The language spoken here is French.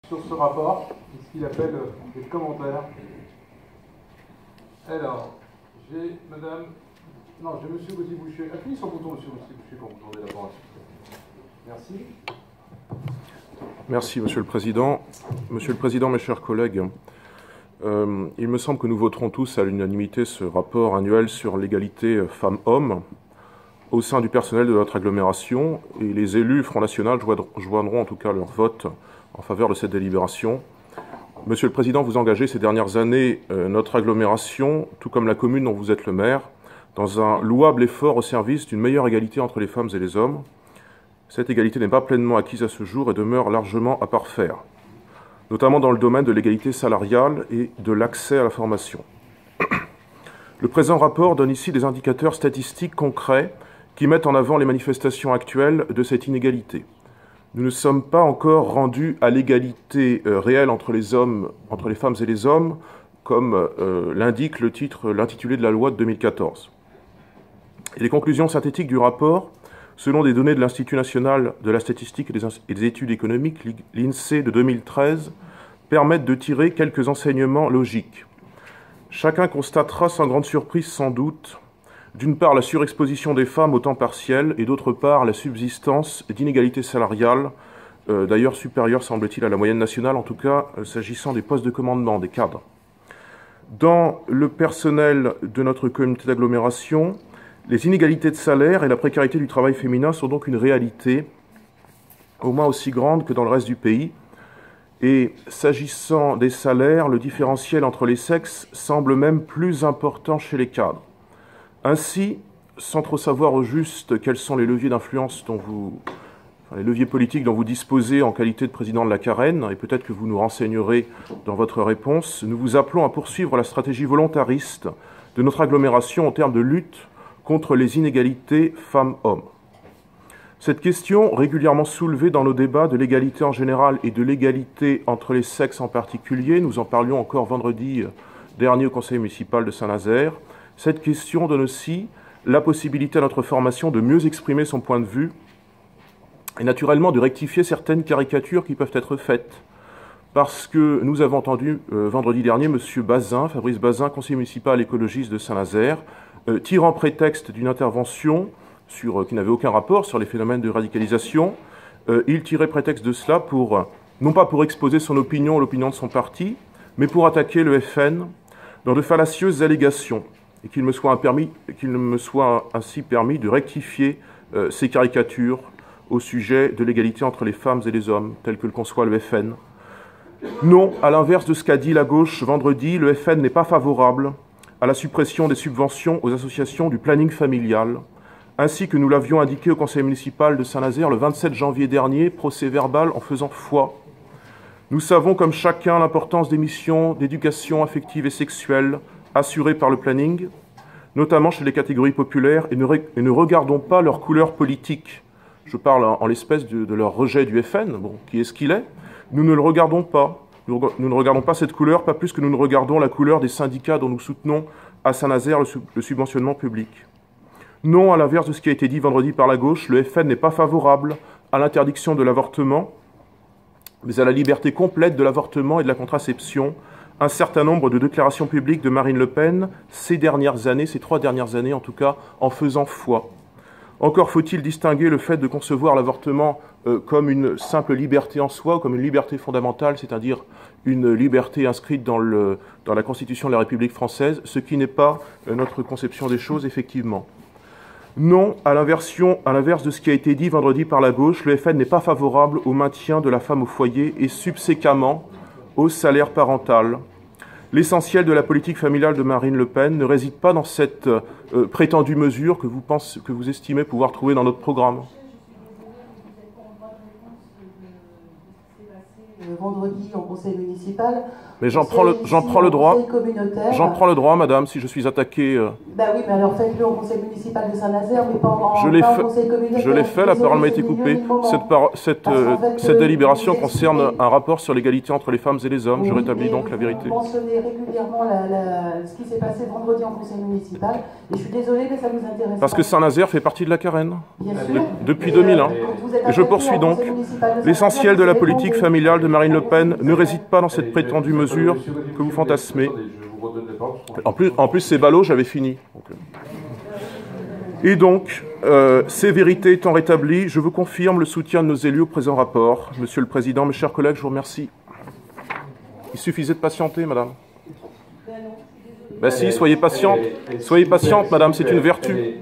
Sur ce rapport, ce qu'il appelle des commentaires. Alors, j'ai madame... Non, j'ai monsieur Gauthier-Boucher. Appuyez sur le bouton, monsieur Gauthier-Boucher, pour vous demander la parole. Merci. Merci, Monsieur le Président. Monsieur le Président, mes chers collègues, il me semble que nous voterons tous à l'unanimité ce rapport annuel sur l'égalité femmes-hommes au sein du personnel de notre agglomération, et les élus Front National joindront en tout cas leur vote en faveur de cette délibération. Monsieur le Président, vous engagez ces dernières années notre agglomération, tout comme la commune dont vous êtes le maire, dans un louable effort au service d'une meilleure égalité entre les femmes et les hommes. Cette égalité n'est pas pleinement acquise à ce jour et demeure largement à parfaire, notamment dans le domaine de l'égalité salariale et de l'accès à la formation. Le présent rapport donne ici des indicateurs statistiques concrets qui mettent en avant les manifestations actuelles de cette inégalité. Nous ne sommes pas encore rendus à l'égalité réelle entre les femmes et les hommes, comme l'indique l'intitulé de la loi de 2014. Et les conclusions synthétiques du rapport, selon des données de l'Institut national de la statistique et des études économiques, l'INSEE de 2013, permettent de tirer quelques enseignements logiques. Chacun constatera sans grande surprise sans doute, d'une part la surexposition des femmes au temps partiel et d'autre part la subsistance d'inégalités salariales, d'ailleurs supérieures semble-t-il à la moyenne nationale, en tout cas s'agissant des postes de commandement, des cadres. Dans le personnel de notre communauté d'agglomération, les inégalités de salaire et la précarité du travail féminin sont donc une réalité au moins aussi grande que dans le reste du pays. Et s'agissant des salaires, le différentiel entre les sexes semble même plus important chez les cadres. Ainsi, sans trop savoir au juste quels sont les leviers d'influence les leviers politiques dont vous disposez en qualité de président de la Carène, et peut-être que vous nous renseignerez dans votre réponse, nous vous appelons à poursuivre la stratégie volontariste de notre agglomération en termes de lutte contre les inégalités femmes-hommes. Cette question, régulièrement soulevée dans nos débats de l'égalité en général et de l'égalité entre les sexes en particulier, nous en parlions encore vendredi dernier au conseil municipal de Saint-Nazaire, cette question donne aussi la possibilité à notre formation de mieux exprimer son point de vue et naturellement de rectifier certaines caricatures qui peuvent être faites. Parce que nous avons entendu vendredi dernier M. Bazin, Fabrice Bazin, conseiller municipal écologiste de Saint-Nazaire, tirant prétexte d'une intervention qui n'avait aucun rapport sur les phénomènes de radicalisation, il tirait prétexte de cela non pas pour exposer son opinion ou l'opinion de son parti, mais pour attaquer le FN dans de fallacieuses allégations, et qu'il me soit ainsi permis de rectifier ces caricatures au sujet de l'égalité entre les femmes et les hommes, telles que le conçoit le FN. Non, à l'inverse de ce qu'a dit la gauche vendredi, le FN n'est pas favorable à la suppression des subventions aux associations du planning familial, ainsi que nous l'avions indiqué au conseil municipal de Saint-Nazaire le 27 janvier dernier, procès verbal en faisant foi. Nous savons comme chacun l'importance des missions d'éducation affective et sexuelle assurées par le planning, notamment chez les catégories populaires, et ne regardons pas leur couleur politique. Je parle en l'espèce de leur rejet du FN, qui est ce qu'il est. Nous ne le regardons pas. Nous ne regardons pas cette couleur, pas plus que nous ne regardons la couleur des syndicats dont nous soutenons à Saint-Nazaire le subventionnement public. Non, à l'inverse de ce qui a été dit vendredi par la gauche, le FN n'est pas favorable à l'interdiction de l'avortement, mais à la liberté complète de l'avortement et de la contraception. Un certain nombre de déclarations publiques de Marine Le Pen ces 3 dernières années en tout cas, en faisant foi. Encore faut-il distinguer le fait de concevoir l'avortement comme une simple liberté en soi, ou comme une liberté fondamentale, c'est-à-dire une liberté inscrite dans la Constitution de la République française, ce qui n'est pas notre conception des choses, effectivement. Non, à l'inverse de ce qui a été dit vendredi par la gauche, le FN n'est pas favorable au maintien de la femme au foyer et subséquemment au salaire parental. L'essentiel de la politique familiale de Marine Le Pen ne réside pas dans cette prétendue mesure que vous estimez pouvoir trouver dans notre programme. Vendredi en conseil municipal. Mais j'en prends le droit, madame, si je suis attaqué. Bah oui, mais alors faites-le au conseil municipal de Saint-Nazaire, mais pas en conseil communautaire. Je l'ai fait, la parole m'a été coupée. Cette délibération concerne un rapport sur l'égalité entre les femmes et les hommes. Je rétablis donc la vérité. Vous mentionnez régulièrement ce qui s'est passé vendredi en conseil municipal, et je suis désolée, mais ça vous intéresse. Parce que Saint-Nazaire fait partie de la Carène. Bien sûr. Depuis 2001. Et je poursuis donc. L'essentiel de la politique familiale de Marine Le Pen ne réside pas dans cette prétendue mesure que vous fantasmez. En plus, c'est ballot, j'avais fini. Et donc, ces vérités étant rétablies, je vous confirme le soutien de nos élus au présent rapport. Monsieur le Président, mes chers collègues, je vous remercie. Il suffisait de patienter, madame. Ben si, soyez patiente. Soyez patiente, madame, c'est une vertu.